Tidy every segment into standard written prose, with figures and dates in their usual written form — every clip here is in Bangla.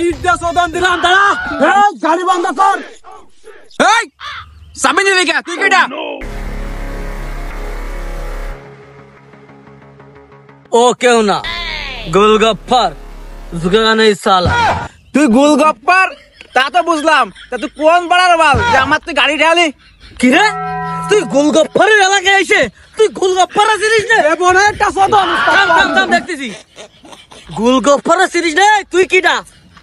ইট দিয়ে চোদন দিলাম। দাঁড়া, গাড়ি বন্ধ কর। এই সামনে দিবি কে? তুই কেডা? ও কেউ না, গোলগপ্পার ঝুঁকেগা নেই সালা। তুই গোলগপ্পার তা তো বুঝলাম, তা তুই কোন বড়ার বাল যে আমার তুই গাড়ি ঢালি? কি রে, তুই গোলগপ্পারের এলাকায় এসে তুই গোলগপ্পারা চিনিস না? একটা চোদন দেখতেছি গোলগপ্পারা চিনিস না? তুই কিটা?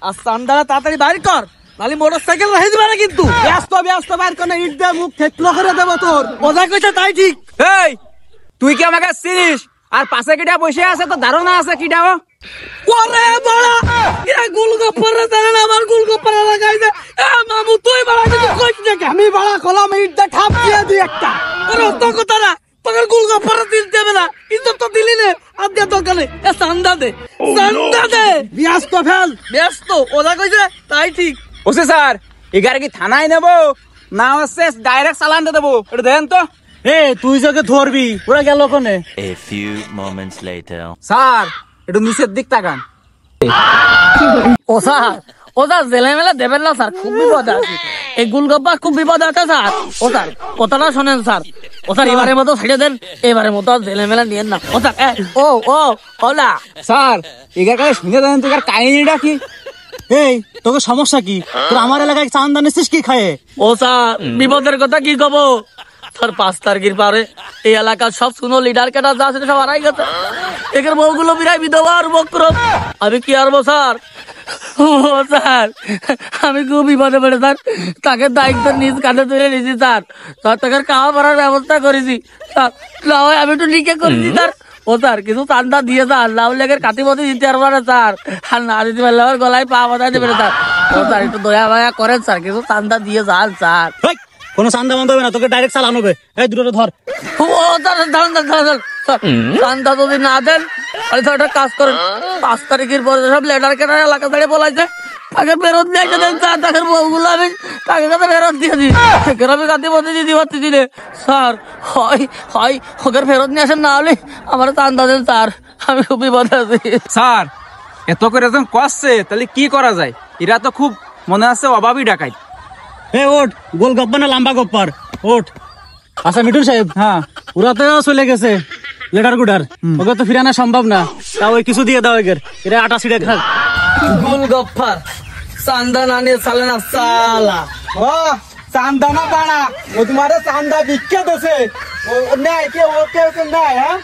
আর চান্দারা তাড়াতাড়ি বাইর কর, নাহলে মোটর সাইকেল রেখে দিবে না কিন্তু। ব্যস্ত ব্যস্ত বাইর করে ইট দিয়ে মুখ থেতলো করে দেবো তোর। মজা কইছে তাই ঠিক। এই তুই কি আমাকে চিনিস? আর পাশে কিটা বসে আছে তো ধারণা আছে কিটা? ও ওরে বড়া, এরা গোলগপ্পারা জানে না আমার গোলগপ্পারা লাগাইছে। এ মামু তুই বড়া কিছু কইছ নাকি? আমি বাড়া কলাম ইট দিয়ে ঠাপ দিয়ে দিই একটা। আরে অত কথা না, তোর গোলগপ্পারা দিল দেবে না, কিন্তু তো দিলি না। আর দে দোকানে এ চান্দা দে, চান্দা দে। ব্যস্ত ফেল। ব্যস্ত ওরা কইছে তাই ঠিক। ওসে স্যার এই গাড়ি কি থানায় নেবো না হচ্ছে ডাইরেক্ট চালান দিয়ে দেবো? এটা দেন তো। এ তুই যাকে ধরবি, ওরা গেল কোনে? A few moments later. Sir একটু নিচের দিক তাকান। ওটা জেলে মেলে দেবেন না স্যার, খুব বিপদ আছে। এই গোলগপ্পা খুব বিপদ আছে স্যার। ও স্যার কথাটা শোনেন স্যার, ও স্যার এবারের মতো ছেড়ে দেন, এবারের মতো জেলে মেলে নিয়েন না। ও স্যার ও ও ওলা স্যার এগার কাছে শুনে দেন তোর কাহিনীটা কি? এই তোকে সমস্যা কি? তোর আমার এলাকায় চান্দা নিচ্ছিস কি খায়ে? ও স্যার বিপদের কথা কি কব স্যার? 5 তারিখের পরে এই এলাকার সব শুনো লিডার কেটা যা আছে সব হারাই গেছে। এদের বউগুলো বিরাই বিধবা আর বক্রম। আমি কি আরবো স্যার? ও স্যার আমি খুব বিপদে পড়ে স্যার, তাকে দায়িত্ব নিজ কাঁধে তুলে নিয়েছি স্যার। স্যার তাকে খাওয়া পড়ার ব্যবস্থা করেছি স্যার, না হয় আমি একটু লিখে করেছি স্যার। ও স্যার কিছু চান্দা দিয়ে স্যার, লাউ লেগের কাতি মতো দিতে পারবো না স্যার, আর না দিতে পারলে আমার গলায় পা বাঁধাই দেবে স্যার। ও স্যার একটু দয়া মায়া করেন স্যার, কিছু চান্দা দিয়ে যান স্যার। কোনো চান্দা বন্ধ হবে না, তোকে ডাইরেক্ট চালানো হবে। এই দুটো ধর। ও স্যার চান্দা যদি না দেন তাহলে স্যার একটা কাজ করেন, 5 তারিখের পরে সব লেটার কেনার এলাকা থেকে বলাইছে তাকে ফেরত দিয়ে দেন স্যার। তাকে বউগুলো আমি তাকে কাছে ফেরত দিয়ে দিই, সেখানে আমি কাতি মধ্যে দিতে পারছি দিলে স্যার। হয় হয় ওকে ফেরত নিয়ে আসেন, না হলে আমার চান্দা দেন স্যার, আমি খুব বিপদে আছি। স্যার এত করে যখন কষছে তাহলে কি করা যায়? এরা তো খুব মনে আছে অভাবই ডাকাই। এ ওঠ, গোল গপ্পা না লম্বা গপ্পার ওঠ। আচ্ছা মিঠুন সাহেব, হ্যাঁ ওরা তো চলে গেছে লেটার গুডার, ওকে তো ফিরানো সম্ভব না। তা ওই কিছু দিয়ে দাও এদের, এরা আটা ছিঁড়ে খাক। গোলগপ্পার চান্দা না নিয়ে চালে না সালা। ও চান্দা না বাড়া, ও তোমার চান্দা বিখ্যাত আছে। ও নেয় কে, ও কেউ নেয়? হ্যাঁ